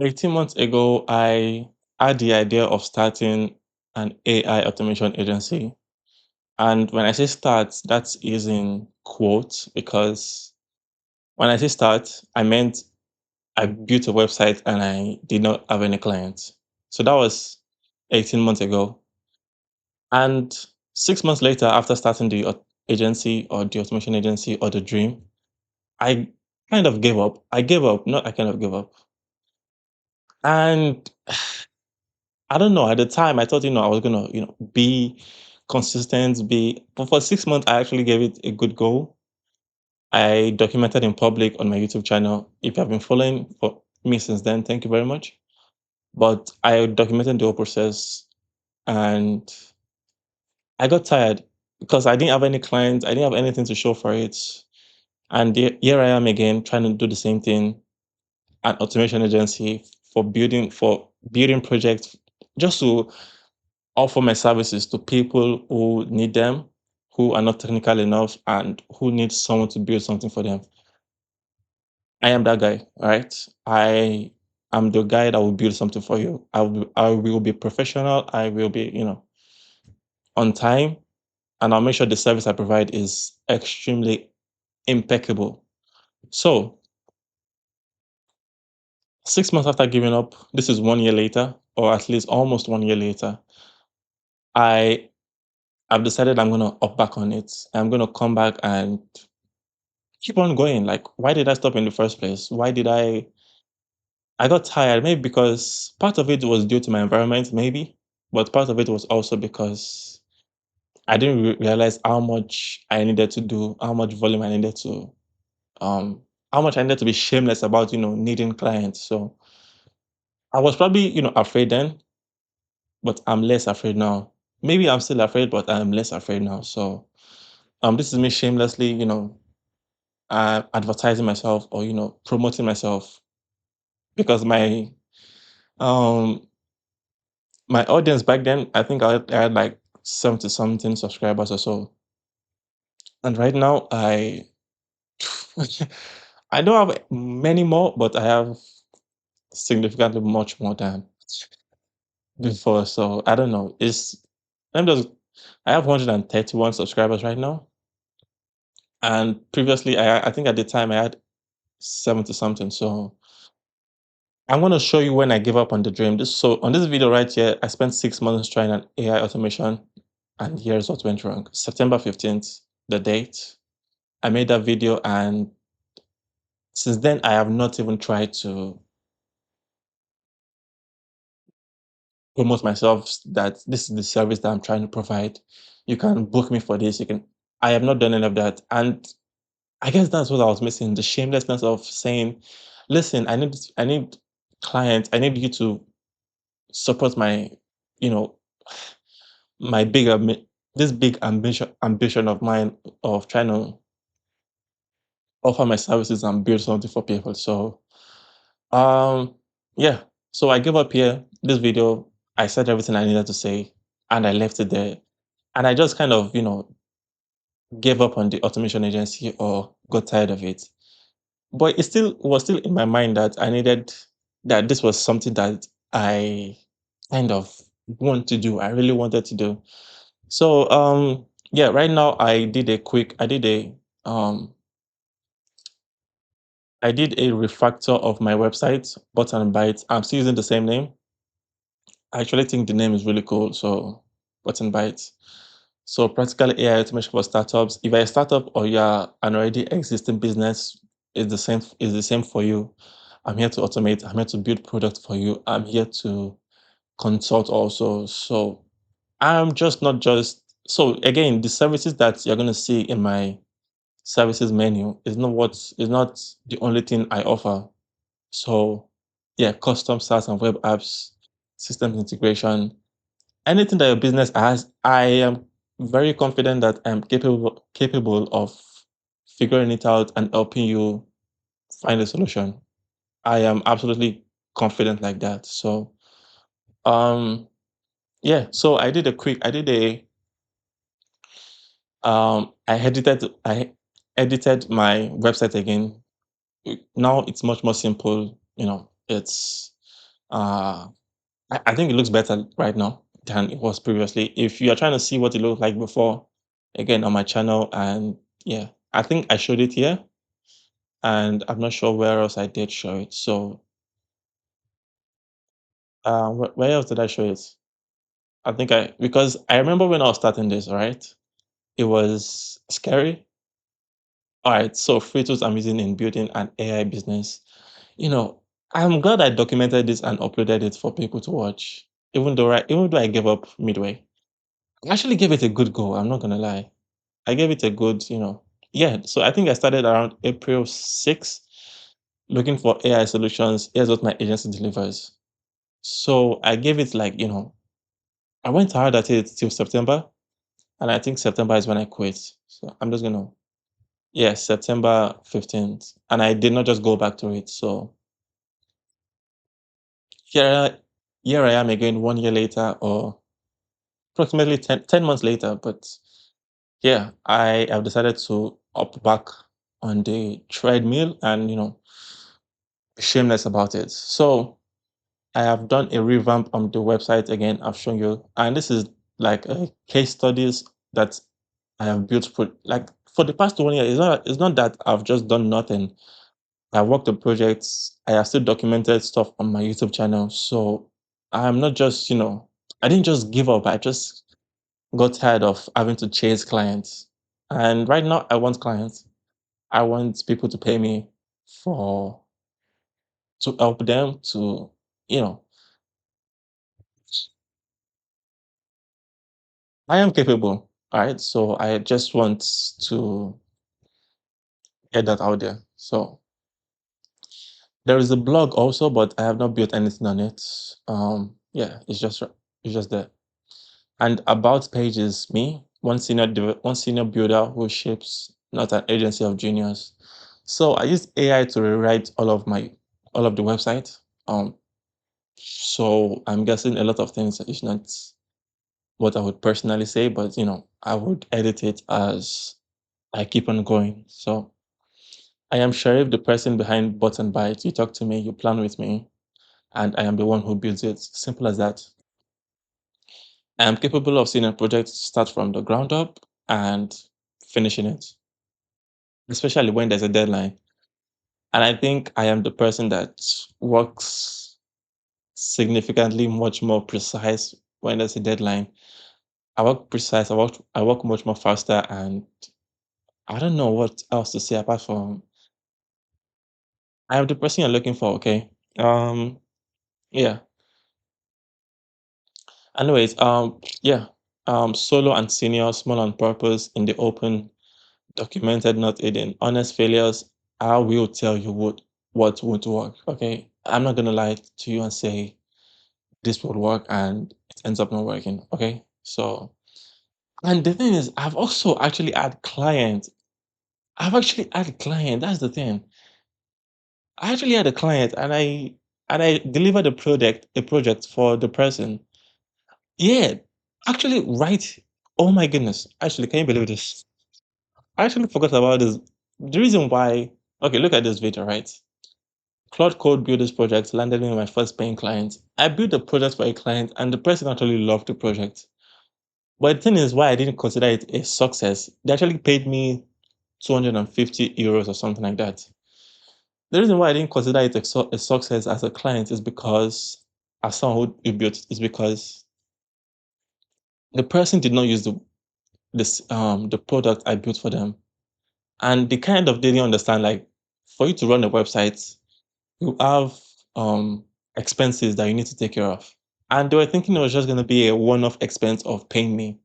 18 months ago, I had the idea of starting an AI automation agency. And when I say start, that is in quotes because when I say start, I meant I built a website and I did not have any clients. So that was 18 months ago. And 6 months later, after starting the agency or the automation agency or the dream, I kind of gave up. I gave up, not I kind of gave up. And I don't know. At the time, I thought, I was gonna, be consistent, but for 6 months, I actually gave it a good go. I documented in public on my YouTube channel. If you have been following for me since then, thank you very much. But I documented the whole process and I got tired because I didn't have any clients. I didn't have anything to show for it. And here I am again trying to do the same thing, an automation agency for building projects just to offer my services to people who need them, who are not technical enough, and who need someone to build something for them. I am that guy, right? I am the guy that will build something for you. I will be professional. I will be, on time, and I'll make sure the service I provide is extremely impeccable. So 6 months after giving up, this is 1 year later, or at least almost 1 year later. I I've decided I'm gonna up back on it. I'm gonna come back and keep on going. Like, why did I stop in the first place? Why did I got tired? Maybe because part of it was due to my environment, maybe, but part of it was also because I didn't realize how much I needed to do, how much volume I needed to, um, how much I needed to be shameless about, needing clients. So I was probably, afraid then, but I'm less afraid now. Maybe I'm still afraid, but I'm less afraid now. So this is me shamelessly, advertising myself or promoting myself because um my audience back then, I think I had like 70 something subscribers or so, and right now I don't have many more, but I have significantly much more than before. So I don't know. I'm just I have 131 subscribers right now, and previously I think at the time I had 70 something. So I'm gonna show you when I gave up on the dream. On this video right here, I spent 6 months trying an AI automation, and here's what went wrong. September 15th, the date. I made that video, and since then I have not even tried to promote myself that this is the service that I'm trying to provide. You can book me for this. You can. I have not done any of that, and I guess that's what I was missing: the shamelessness of saying, "Listen, I need clients. I need you to support my, you know, my this big ambition of mine of trying to offer my services and build something for people." So um yeah, so I gave up here. This video, I said everything I needed to say and I left it there, and I just kind of gave up on the automation agency or got tired of it. But it was still in my mind that this was something that I kind of want to do. I really wanted to do. So yeah, right now um I did a refactor of my website, Button and Bytes. I'm still using the same name. I actually think the name is really cool. So Button Bytes. So practically AI automation for startups. If you're a startup or you're an already existing business, it's the same for you. I'm here to automate, I'm here to build product for you. I'm here to consult also. So I'm just not just so again, the services that you're gonna see in my services menu is not the only thing I offer. So yeah, custom SaaS and web apps, systems integration, anything that your business has, I am very confident that I'm capable of figuring it out and helping you find a solution. I am absolutely confident like that. So yeah, so I edited my website again. Now it's much more simple. It's Uh, I think it looks better right now than it was previously. If you are trying to see what it looked like before, again on my channel, and yeah, I think I showed it here, and I'm not sure where else I did show it. So, where else did I show it? I think I because I remember when I was starting this, right? It was scary. All right, so free tools I'm using in building an AI business. You know, I'm glad I documented this and uploaded it for people to watch. Even though I gave up midway, I actually gave it a good go. I'm not gonna lie. I gave it a good, yeah. So I think I started around April 6th looking for AI solutions. Here's what my agency delivers. So I gave it like, I went hard at it till September, and I think September is when I quit. So I'm just gonna, yeah, September 15th, and I did not just go back to it. So here, here I am again 1 year later, or approximately ten months later. But yeah, I have decided to up back on the treadmill and, be shameless about it. So I have done a revamp on the website again. I've shown you, and this is like a case studies that I have built for like for the past 1 year. It's not that I've just done nothing. I worked on projects. I have still documented stuff on my YouTube channel. So I'm not just, I didn't just give up. I just got tired of having to chase clients. And right now I want clients. I want people to pay me for to help them to, you know, I am capable. All right. So I just want to get that out there. So there is a blog also, but I have not built anything on it. Yeah, it's just there. And about page is me, one senior builder who shapes not an agency of juniors. So I use AI to rewrite all of the website. Um, so I'm guessing a lot of things is not what I would personally say, but I would edit it as I keep on going. So I am Sharif, the person behind Button Byte. You talk to me, you plan with me, and I am the one who builds it. Simple as that. I am capable of seeing a project start from the ground up and finishing it, especially when there's a deadline. And I think I am the person that works significantly much more precise when there's a deadline. I work precise, I work much more faster, and I don't know what else to say apart from I am the person you're looking for, okay? Yeah. Anyways, yeah. Solo and senior, small on purpose, in the open, documented, not hidden. Honest failures, I will tell you what won't work. Okay. I'm not gonna lie to you and say this will work and it ends up not working. Okay. So and the thing is I've also actually had clients. I've actually had a client. That's the thing. I actually had a client and I delivered a project for the person. Yeah. Actually right. Oh my goodness. Actually, can you believe this? I actually forgot about this. The reason why, okay, look at this video, right? Cloud Code build this project landed me my first paying client. I built a project for a client and the person actually loved the project. But the thing is why I didn't consider it a success. They actually paid me 250 euros or something like that. The reason why I didn't consider it a success as a client is because, as someone who built it, is because the person did not use the product I built for them. And they kind of didn't understand, like, for you to run a website, you have expenses that you need to take care of. And they were thinking it was just gonna be a one-off expense of paying me.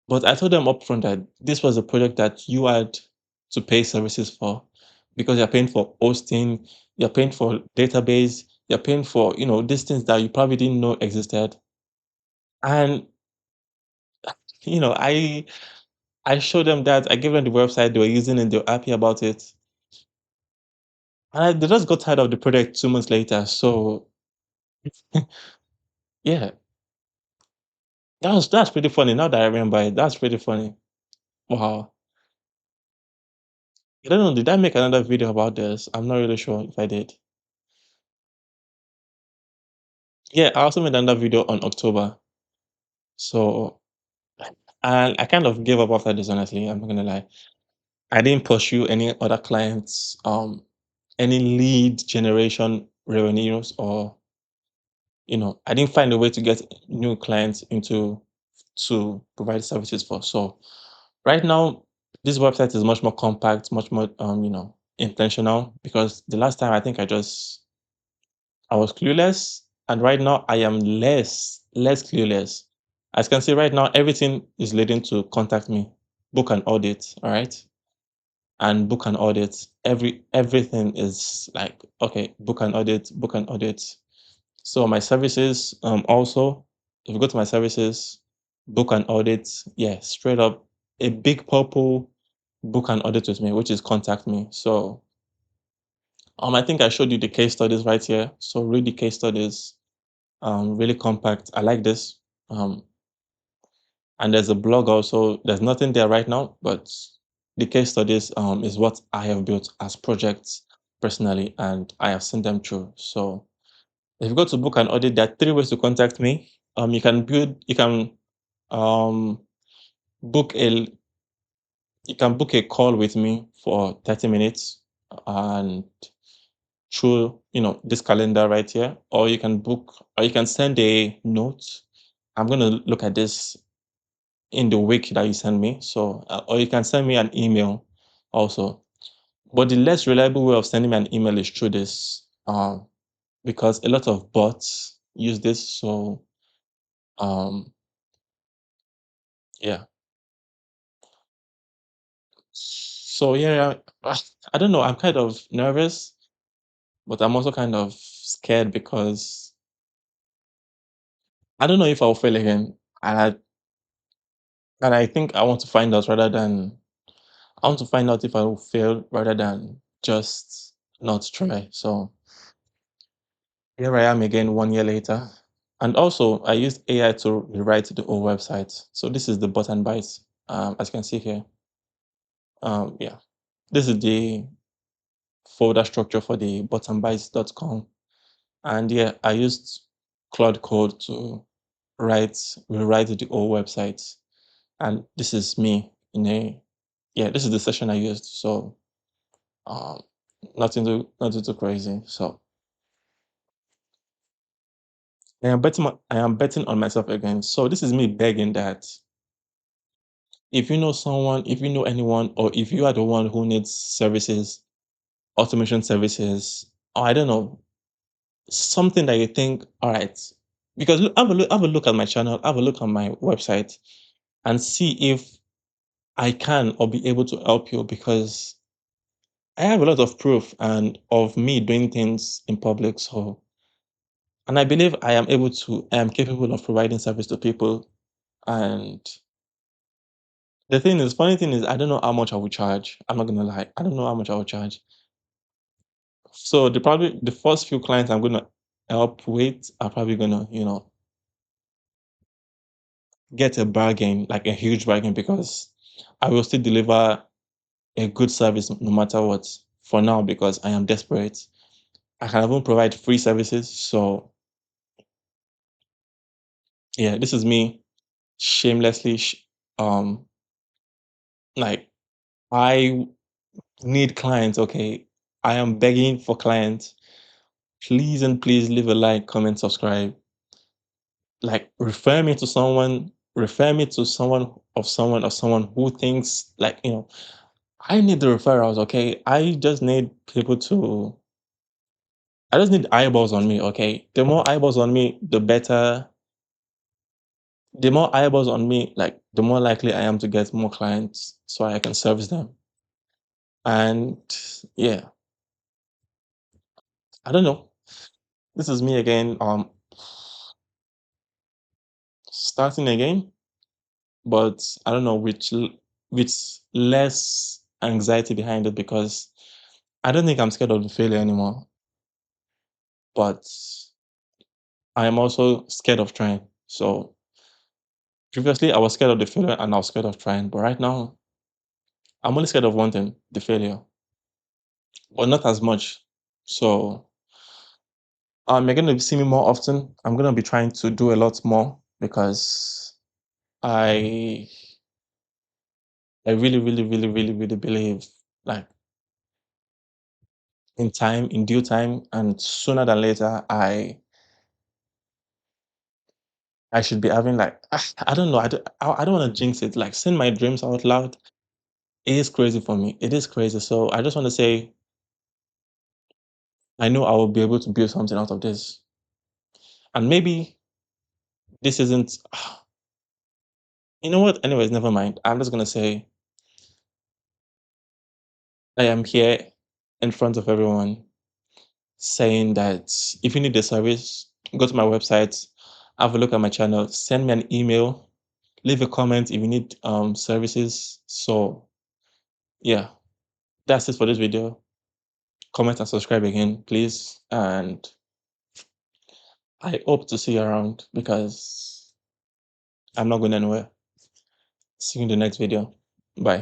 But I told them upfront that this was a project that you had to pay services for because you're paying for hosting, you're paying for database, you're paying for, these things that you probably didn't know existed. And you know, I I showed them that, I gave them the website they were using and they were happy about it. And they just got tired of the product 2 months later. So yeah, that's pretty funny. Now that I remember it, that's pretty funny. Wow. I don't know, did I make another video about this? I'm not really sure if I did. Yeah, I also made another video on October. So, and I kind of gave up after this, honestly. I'm not gonna lie. I didn't pursue any other clients, any lead generation revenues, or I didn't find a way to get new clients into to provide services for. So right now, this website is much more compact, much more intentional, because the last time I was clueless, and right now I am less clueless. As you can see right now, everything is leading to contact me, book an audit, all right? And book an audit. Everything is like, okay, book an audit, book an audit. So my services, also, if you go to my services, book an audit, yeah, straight up a big purple book an audit with me, which is contact me. So I think I showed you the case studies right here. So read the case studies, really compact. I like this. Um, and there's a blog also. There's nothing there right now, but the case studies is what I have built as projects personally, and I have seen them through. So if you go to book an audit, there are three ways to contact me. You can um book a you can book a call with me for 30 minutes, and through this calendar right here, or you can send a note. I'm going to look at this in the week that you send me. So, or you can send me an email also. But the less reliable way of sending me an email is through this, because a lot of bots use this. So, um, yeah. So yeah, I don't know. I'm kind of nervous, but I'm also kind of scared because I don't know if I'll fail again. And I think I want to find out rather than I want to find out if I will fail rather than just not try. So here I am again 1 year later. And also, I used AI to rewrite the whole website. So this is the button bytes, as you can see here. Yeah, this is the folder structure for the buttonbytes.com. And yeah, I used Cloud Code to rewrite the whole website. And this is me this is the session I used. So um, nothing too crazy. So I am betting on myself again. So this is me begging that if you know someone, if you know anyone, or if you are the one who needs services, automation services, or I don't know, something that you think, all right, because have a look at my channel, have a look at my website, and see if I can or be able to help you, because I have a lot of proof and of me doing things in public. So, and I believe I am capable of providing service to people. And funny thing is, I don't know how much I will charge. I'm not gonna lie. I don't know how much I will charge. So the first few clients I'm gonna help with are probably gonna, get a bargain, like a huge bargain, because I will still deliver a good service no matter what for now, because I am desperate. I can even provide free services. So yeah, this is me shamelessly um like I need clients, okay? I am begging for clients. Please and please leave a like, comment, subscribe. Like refer me to someone or someone who thinks like, I need the referrals, okay? I just need eyeballs on me, okay? The more eyeballs on me, the better. The more eyeballs on me, like the more likely I am to get more clients so I can service them. And yeah, I don't know. This is me again, starting again, but I don't know with less anxiety behind it, because I don't think I'm scared of the failure anymore. But I am also scared of trying. So previously I was scared of the failure and I was scared of trying, but right now I'm only scared of one thing, the failure, but not as much. So You're gonna see me more often. I'm gonna be trying to do a lot more because I I really, really, really, really, really believe like in time, in due time, and sooner than later, I should be having like I don't know. I don't want to jinx it. Like saying my dreams out loud is crazy for me. It is crazy. So I just want to say I know I will be able to build something out of this. And maybe this isn't you know what? Anyways, never mind. I'm just gonna say I am here in front of everyone saying that if you need a service, go to my website, have a look at my channel, send me an email, leave a comment if you need services. So yeah, that's it for this video. Comment and subscribe again, please. And I hope to see you around because I'm not going anywhere. See you in the next video. Bye.